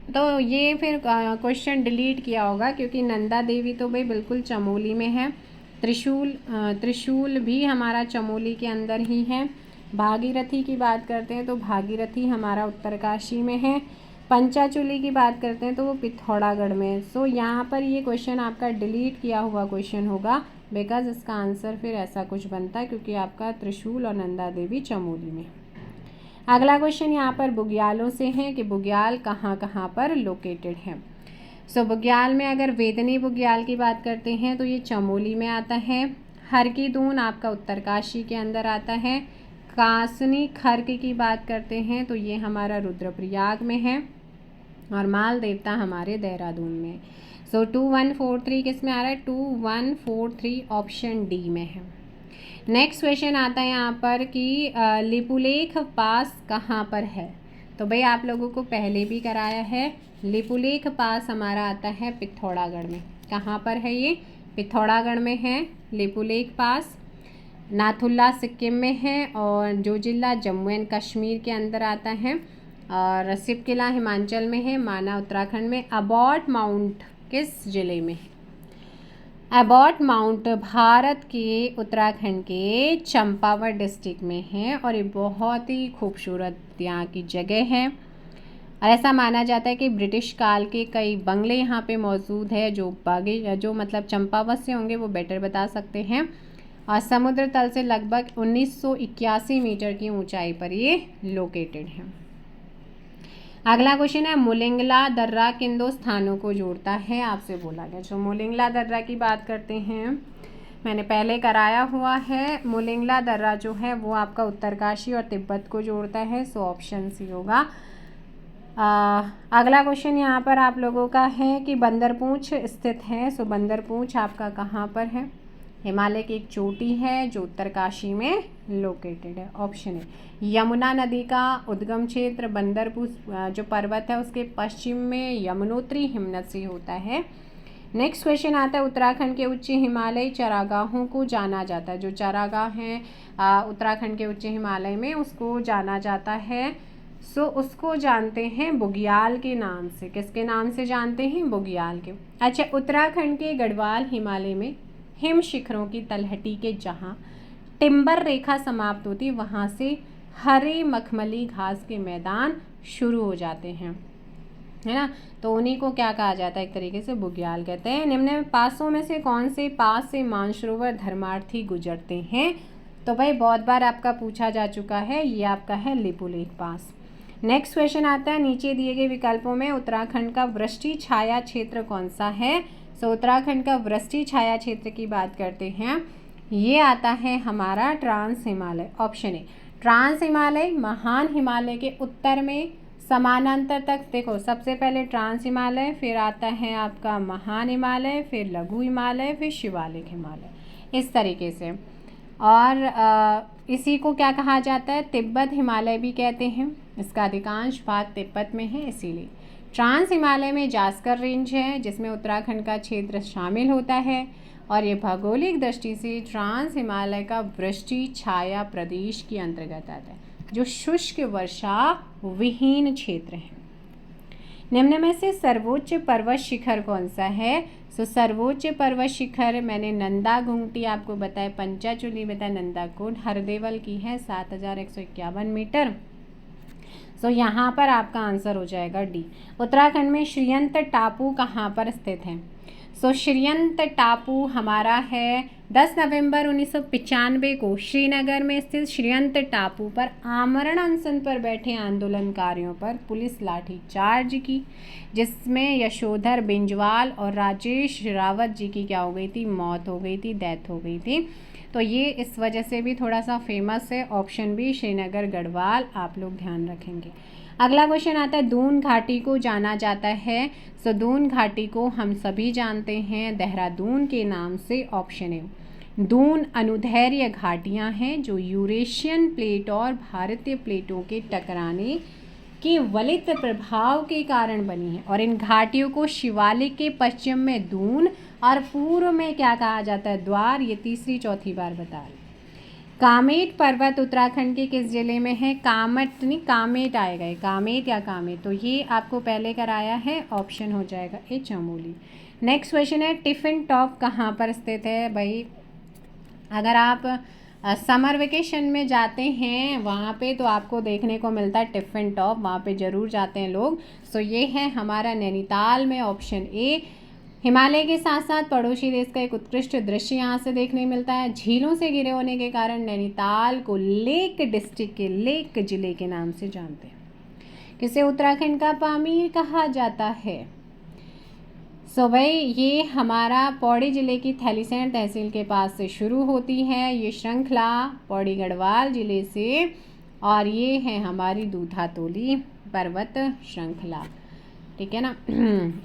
A: तो ये फिर क्वेश्चन डिलीट किया होगा क्योंकि नंदा देवी तो भाई बिल्कुल चमोली में है। त्रिशूल भी हमारा चमोली के अंदर ही है। भागीरथी की बात करते हैं तो भागीरथी हमारा उत्तरकाशी में है। पंचाचूली की बात करते हैं तो वो पिथौरागढ़ में है। सो यहाँ पर ये क्वेश्चन आपका डिलीट किया हुआ क्वेश्चन होगा, बिकॉज इसका आंसर फिर ऐसा कुछ बनता है क्योंकि आपका त्रिशूल और नंदा देवी चमोली में। अगला क्वेश्चन यहाँ पर बुग्यालों से है कि बुग्याल कहाँ कहाँ पर लोकेटेड है। सो बुग्याल में अगर वेदनी बुग्याल की बात करते हैं तो ये चमोली में आता है। हर की दून आपका उत्तरकाशी के अंदर आता है। कासनी खर्क की बात करते हैं तो ये हमारा रुद्रप्रयाग में है। और माल देवता हमारे देहरादून में। सो 2143 किस में आ रहा है, 2143 ऑप्शन डी में है। नेक्स्ट क्वेश्चन आता है यहाँ पर कि लिपुलेख पास कहाँ पर है। तो भाई आप लोगों को पहले भी कराया है। लिपुलेख पास हमारा आता है पिथौरागढ़ में। कहाँ पर है ये, पिथौरागढ़ में है लिपुलेख पास। नाथुल्ला सिक्किम में है और जो जिला जम्मू एंड कश्मीर के अंदर आता है। और सिपकिला हिमाचल में है। माना उत्तराखंड में। अबॉट माउंट किस ज़िले में है, अबॉट माउंट भारत के उत्तराखंड के चंपावत डिस्ट्रिक्ट में है और ये बहुत ही खूबसूरत यहाँ की जगह है। और ऐसा माना जाता है कि ब्रिटिश काल के कई बंगले यहाँ पे मौजूद है। जो मतलब चंपावत से होंगे वो बेटर बता सकते हैं। और समुद्र तल से लगभग 1981 मीटर की ऊंचाई पर ये लोकेटेड है। अगला क्वेश्चन है मुलिंगला दर्रा किन दो स्थानों को जोड़ता है, आपसे बोला गया। जो मुलिंगला दर्रा की बात करते हैं, मैंने पहले कराया हुआ है। मुलिंगला दर्रा जो है वो आपका उत्तरकाशी और तिब्बत को जोड़ता है। सो ऑप्शन सी होगा। अगला क्वेश्चन यहाँ पर आप लोगों का है कि बंदरपूंछ स्थित है। सो बंदरपूंछ आपका कहाँ पर है, हिमालय की एक चोटी है जो उत्तरकाशी में लोकेटेड है। ऑप्शन है यमुना नदी का उद्गम क्षेत्र बंदरपूंछ जो पर्वत है उसके पश्चिम में यमुनोत्री हिमनद से होता है। नेक्स्ट क्वेश्चन आता है उत्तराखंड के उच्च हिमालयी चरागाहों को जाना जाता है। जो चरागाह हैं उत्तराखंड के उच्च हिमालय में उसको जाना जाता है। सो उसको जानते हैं बुग्याल के नाम से। किसके नाम से जानते हैं, बुग्याल के। अच्छा, उत्तराखंड के गढ़वाल हिमालय में हिम शिखरों की तलहटी के जहाँ टिम्बर रेखा समाप्त होती है वहाँ से हरे मखमली घास के मैदान शुरू हो जाते हैं, है ना। तो उन्हीं को क्या कहा जाता है, एक तरीके से बुग्याल कहते हैं। निम्न पासों में से कौन से पास से मानसरोवर धर्मार्थी गुजरते हैं। तो भाई बहुत बार आपका पूछा जा चुका है, ये आपका है लिपुलेख पास। नेक्स्ट क्वेश्चन आता है नीचे दिए गए विकल्पों में उत्तराखंड का वृष्टि छाया क्षेत्र कौन सा है। सो उत्तराखंड का वृष्टि छाया क्षेत्र की बात करते हैं, ये आता है हमारा trans Himalaya. Option A trans Himalaya महान हिमालय के उत्तर में समानांतर तक। देखो सबसे पहले ट्रांस हिमालय, फिर आता है आपका महान हिमालय, फिर लघु हिमालय, फिर शिवालिक हिमालय, इस तरीके से। और इसी को क्या कहा जाता है, तिब्बत हिमालय भी कहते हैं। इसका अधिकांश भाग तिब्बत में है, इसीलिए ट्रांस हिमालय में जास्कर रेंज है जिसमें उत्तराखंड का क्षेत्र शामिल होता है। और ये भौगोलिक दृष्टि से ट्रांस हिमालय का वृष्टि छाया प्रदेश के अंतर्गत आता है, जो शुष्क वर्षा विहीन क्षेत्र है। निम्न में से सर्वोच्च पर्वत शिखर कौन सा है। सो सर्वोच्च पर्वत शिखर मैंने नंदा घुंगटी आपको बताया, पंचाचूली बताया, नंदाकोट हरदेवल की है 7151 मीटर। सो यहाँ पर आपका आंसर हो जाएगा डी। उत्तराखंड में श्रीयंत टापू कहाँ पर स्थित है। सो श्रीयंत टापू हमारा है 10 नवंबर 1995 को श्रीनगर में स्थित श्रीयंत टापू पर आमरण अनशन पर बैठे आंदोलनकारियों पर पुलिस लाठीचार्ज की, जिसमें यशोधर बिंजवाल और राजेश रावत जी की क्या हो गई थी, मौत हो गई थी, डेथ हो गई थी। तो ये इस वजह से भी थोड़ा सा फेमस है। ऑप्शन बी श्रीनगर गढ़वाल आप लोग ध्यान रखेंगे। अगला क्वेश्चन आता है दून घाटी को जाना जाता है। सो दून घाटी को हम सभी जानते हैं देहरादून के नाम से। ऑप्शन है दून अनुदैर्ध्य घाटियाँ हैं जो यूरेशियन प्लेट और भारतीय प्लेटों के टकराने के वलित प्रभाव के कारण बनी है। और इन घाटियों को शिवालिक के पश्चिम में दून और पूर्व में क्या कहा जाता है, द्वार। ये तीसरी चौथी बार बता रही। कामेट पर्वत उत्तराखंड के किस जिले में है। कामट नहीं, कामेट आएगा, कामेट या कामेट। तो ये आपको पहले कराया है, ऑप्शन हो जाएगा ए चमोली। नेक्स्ट क्वेश्चन है टिफिन टॉप कहाँ पर स्थित है। भाई अगर आप समर वेकेशन में जाते हैं वहाँ पे तो आपको देखने को मिलता है टिफ़िन टॉप, वहाँ पे ज़रूर जाते हैं लोग। सो ये है हमारा नैनीताल में ऑप्शन ए। हिमालय के साथ साथ पड़ोसी देश का एक उत्कृष्ट दृश्य यहाँ से देखने मिलता है। झीलों से घिरे होने के कारण नैनीताल को लेक डिस्ट्रिक्ट के, लेक जिले के नाम से जानते हैं। किसे उत्तराखंड का पामीर कहा जाता है? सो भाई ये हमारा पौड़ी ज़िले की थैलीसैंण तहसील के पास से शुरू होती है ये श्रृंखला, पौड़ी गढ़वाल ज़िले से, और ये है हमारी दूधातोली पर्वत श्रृंखला, ठीक है ना।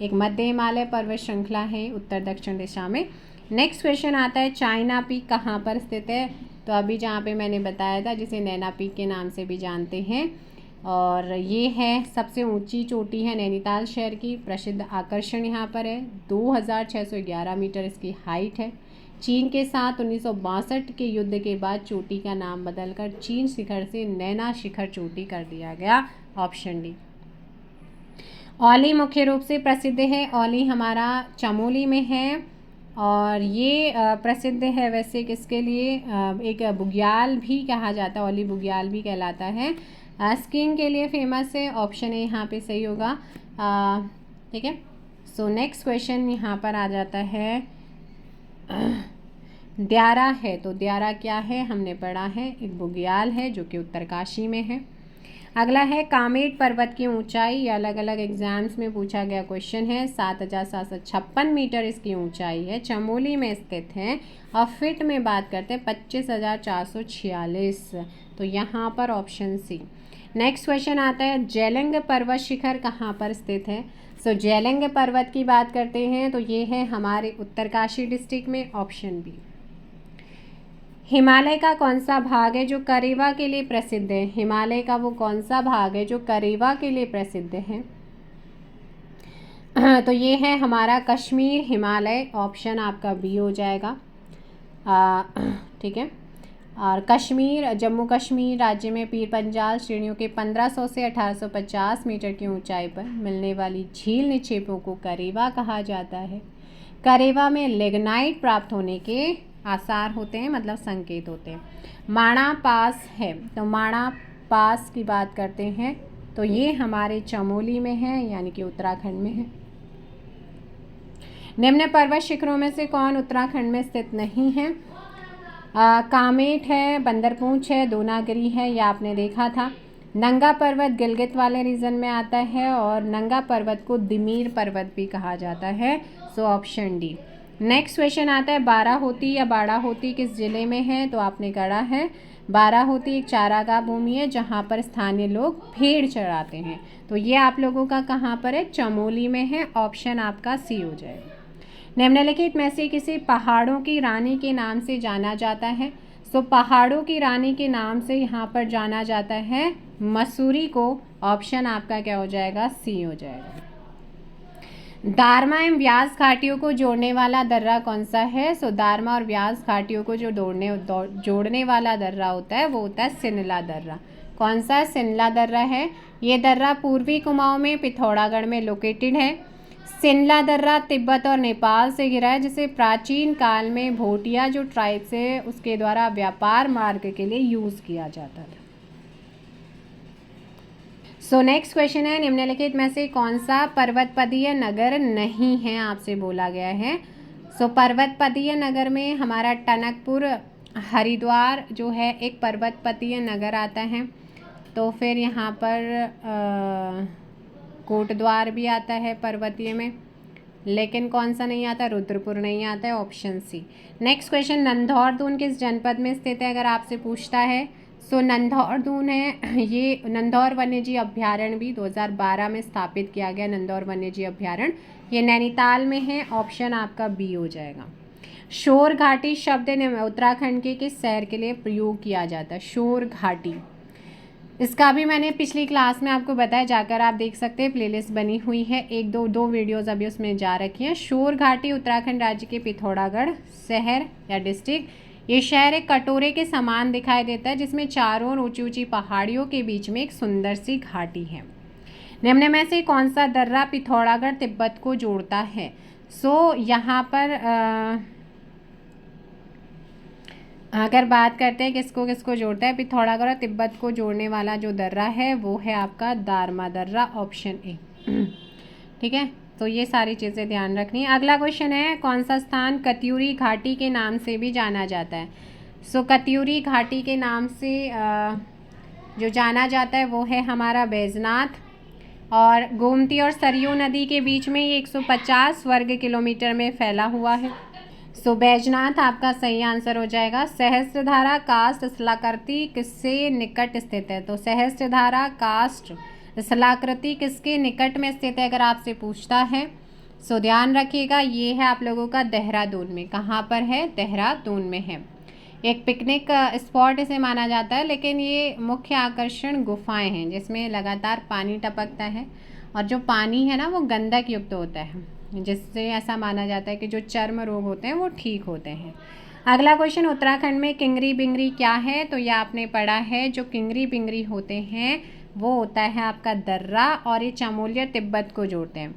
A: एक मध्य हिमालय पर्वत श्रृंखला है उत्तर दक्षिण दिशा में। नेक्स्ट क्वेश्चन आता है चाइना पीक कहाँ पर स्थित है? तो अभी जहाँ पे मैंने बताया था जिसे नैना पीक के नाम से भी जानते हैं, और ये है सबसे ऊंची चोटी है नैनीताल शहर की। प्रसिद्ध आकर्षण यहाँ पर है, 2611 मीटर इसकी हाइट है। चीन के साथ 1962 के युद्ध के बाद चोटी का नाम बदलकर चीन शिखर से नैना शिखर चोटी कर दिया गया, ऑप्शन डी। औली मुख्य रूप से प्रसिद्ध है, औली हमारा चमोली में है, और ये प्रसिद्ध है वैसे किसके लिए, एक बुग्याल भी कहा जाता है, औली बुग्याल भी कहलाता है। स्कीइंग के लिए फेमस है, ऑप्शन ए यहाँ पे सही होगा, ठीक है। सो नेक्स्ट क्वेश्चन यहाँ पर आ जाता है द्यारा है, तो द्यारा क्या है हमने पढ़ा है, एक बुग्याल है जो कि उत्तरकाशी में है। अगला है कामेट पर्वत की ऊंचाई, ये अलग अलग एग्जाम्स में पूछा गया क्वेश्चन है। 7,756 मीटर इसकी ऊंचाई है, चमोली में स्थित है, और फिट में बात करते हैं 25,446, तो यहाँ पर ऑप्शन सी। नेक्स्ट क्वेश्चन आता है जेलंग पर्वत शिखर कहाँ पर स्थित है? सो जेलंग पर्वत की बात करते हैं तो ये है हमारे उत्तरकाशी डिस्ट्रिक्ट में, ऑप्शन बी। हिमालय का कौन सा भाग है जो करेवा के लिए प्रसिद्ध है? हिमालय का वो कौन सा भाग है जो करेवा के लिए प्रसिद्ध है? तो ये है हमारा कश्मीर हिमालय, ऑप्शन आपका बी हो जाएगा, ठीक है। और कश्मीर, जम्मू कश्मीर राज्य में पीर पंजाल श्रेणियों के 1500 से 1850 मीटर की ऊंचाई पर मिलने वाली झील निक्षेपों को करेवा कहा जाता है। करेवा में लिग्नाइट प्राप्त होने के आसार होते हैं, मतलब संकेत होते हैं। माणा पास है, तो माणा पास की बात करते हैं तो ये हमारे चमोली में है, यानी कि उत्तराखंड में है। निम्न पर्वत शिखरों में से कौन उत्तराखंड में स्थित नहीं है? कामेट है, बंदरपूंछ है, दोनागिरी है, यह आपने देखा था। नंगा पर्वत गिलगित वाले रीजन में आता है, और नंगा पर्वत को दिमीर पर्वत भी कहा जाता है, so option D. Next question आता है बाराहोती या बाड़ाहोती किस जिले में है? तो आपने गढ़ा है। बाराहोती एक चारागाह भूमि है जहाँ पर स्थानीय लोग भेड़ चराते हैं, तो ये आप लोगों का कहाँ पर है? चमोली में है, ऑप्शन आपका सी हो जाएगा। निम्नलिखित में से किसी पहाड़ों की रानी के नाम से जाना जाता है? सो पहाड़ों की रानी के नाम से यहाँ पर जाना जाता है मसूरी को, ऑप्शन आपका क्या हो जाएगा? सी हो जाएगा। दारमा एवं व्यास घाटियों को जोड़ने वाला दर्रा कौन सा है? सो दारमा और व्यास घाटियों को जो जोड़ने वाला दर्रा होता है वो होता है सिनला दर्रा। कौन सा? सिनला दर्रा है। ये दर्रा पूर्वी कुमाऊं में पिथौरागढ़ में लोकेटेड है। सिनला दर्रा तिब्बत और नेपाल से घिरा है, जिसे प्राचीन काल में भोटिया जो ट्राइब से उसके द्वारा व्यापार मार्ग के लिए यूज़ किया जाता था। सो नेक्स्ट क्वेश्चन है निम्नलिखित में से कौन सा पर्वतपदीय नगर नहीं है, आपसे बोला गया है। सो पर्वतपदीय नगर में हमारा टनकपुर हरिद्वार जो है एक पर्वतपदीय नगर आता है। तो फिर यहाँ पर कोटद्वार भी आता है पर्वतीय में, लेकिन कौन सा नहीं आता? रुद्रपुर नहीं आता है, ऑप्शन सी। नेक्स्ट क्वेश्चन नंधौरदून किस जनपद में स्थित है अगर आपसे पूछता है? सो नंधौरदून है, ये नंधौर वन्यजीव अभ्यारण्य भी 2012 में स्थापित किया गया। नंधौर वन्यजीव अभ्यारण्य ये नैनीताल में है, ऑप्शन आपका बी हो जाएगा। शोर घाटी शब्द उत्तराखंड के किस शहर के लिए प्रयोग किया जाता है? शोर घाटी, इसका भी मैंने पिछली क्लास में आपको बताया, जाकर आप देख सकते हैं, प्लेलिस्ट बनी हुई है, एक दो वीडियोस अभी उसमें जा रखी हैं। शोर घाटी उत्तराखंड राज्य के पिथौरागढ़ शहर या डिस्ट्रिक्ट, ये शहर एक कटोरे के समान दिखाई देता है जिसमें चारों ओर ऊंची ऊंची पहाड़ियों के बीच में एक सुंदर सी घाटी है। निम्न में से कौन सा दर्रा पिथौरागढ़ तिब्बत को जोड़ता है? सो यहाँ पर अगर बात करते हैं किसको किसको जोड़ता है, पिथौरागढ़ और तिब्बत को जोड़ने वाला जो दर्रा है वो है आपका दारमा दर्रा, ऑप्शन ए। ठीक है, तो ये सारी चीज़ें ध्यान रखनी है। अगला क्वेश्चन है, कौन सा स्थान कत्यूरी घाटी के नाम से भी जाना जाता है? सो कत्यूरी घाटी के नाम से जो जाना जाता है वो है हमारा बैजनाथ, और गोमती और सरयू नदी के बीच में ये 150 वर्ग किलोमीटर में फैला हुआ है। सो बैजनाथ आपका सही आंसर हो जाएगा। सहस्त्रधारा कास्ट स्थलाकृति किससे निकट स्थित है? तो सहस्त्रधारा कास्ट स्थलाकृति किसके निकट में स्थित है अगर आपसे पूछता है? सो ध्यान रखिएगा, ये है आप लोगों का देहरादून में। कहाँ पर है? देहरादून में है। एक पिकनिक स्पॉट इसे माना जाता है, लेकिन ये मुख्य आकर्षण गुफाएं हैं जिसमें लगातार पानी टपकता है, और जो पानी है ना वो गंधक युक्त होता है, जिससे ऐसा माना जाता है कि जो चर्म रोग होते हैं वो ठीक होते हैं। अगला क्वेश्चन, उत्तराखंड में किंगरी बिंगरी क्या है? तो ये आपने पढ़ा है, जो किंगरी बिंगरी होते हैं वो होता है आपका दर्रा, और ये चामोलिया तिब्बत को जोड़ते हैं।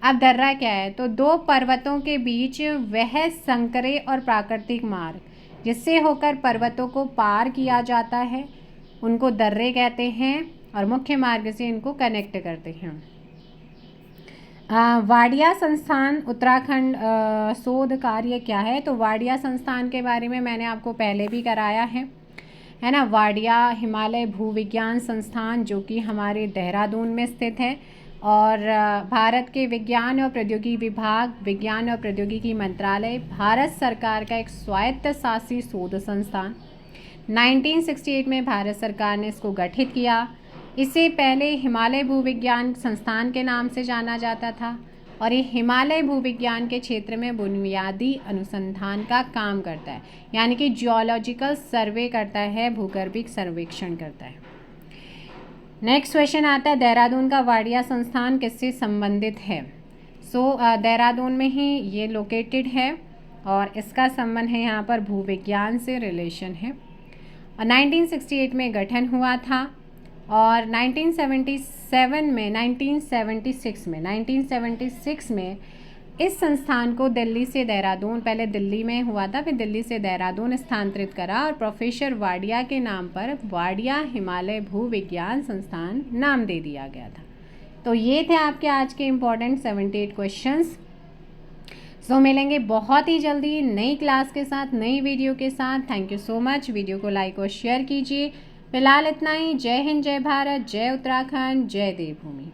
A: अब दर्रा क्या है? तो दो पर्वतों के बीच वह संकरे और प्राकृतिक मार्ग जिससे होकर पर्वतों को पार किया जाता है उनको दर्रे कहते हैं, और मुख्य मार्ग से इनको कनेक्ट करते हैं। वाडिया संस्थान उत्तराखंड शोध कार्य क्या है? तो वाडिया संस्थान के बारे में मैंने आपको पहले भी कराया है ना। वाडिया हिमालय भूविज्ञान संस्थान जो कि हमारे देहरादून में स्थित है, और भारत के विज्ञान और प्रौद्योगिकी विभाग, विज्ञान और प्रौद्योगिकी मंत्रालय, भारत सरकार का एक स्वायत्त शासी शोध संस्थान। 1968 में भारत सरकार ने इसको गठित किया। इसे पहले हिमालय भूविज्ञान संस्थान के नाम से जाना जाता था, और ये हिमालय भूविज्ञान के क्षेत्र में बुनियादी अनुसंधान का काम करता है, यानी कि जियोलॉजिकल सर्वे करता है, भूगर्भिक सर्वेक्षण करता है। नेक्स्ट क्वेश्चन आता है, देहरादून का वाडिया संस्थान किससे संबंधित है? सो देहरादून में ही ये लोकेटेड है, और इसका संबंध है यहाँ पर भूविज्ञान से रिलेशन है, और 1968 में गठन हुआ था, और 1976 में इस संस्थान को दिल्ली से देहरादून, पहले दिल्ली में हुआ था, फिर दिल्ली से देहरादून स्थानांतरित करा, और प्रोफेसर वाडिया के नाम पर वाडिया हिमालय भूविज्ञान संस्थान नाम दे दिया गया था। तो ये थे आपके आज के इम्पोर्टेंट 78 क्वेश्चंस। सो मिलेंगे बहुत ही जल्दी नई क्लास के साथ, नई वीडियो के साथ। Thank you so much. Video को लाइक और शेयर कीजिए। फिलहाल इतना ही। जय हिंद, जय भारत, जय उत्तराखंड, जय देवभूमि।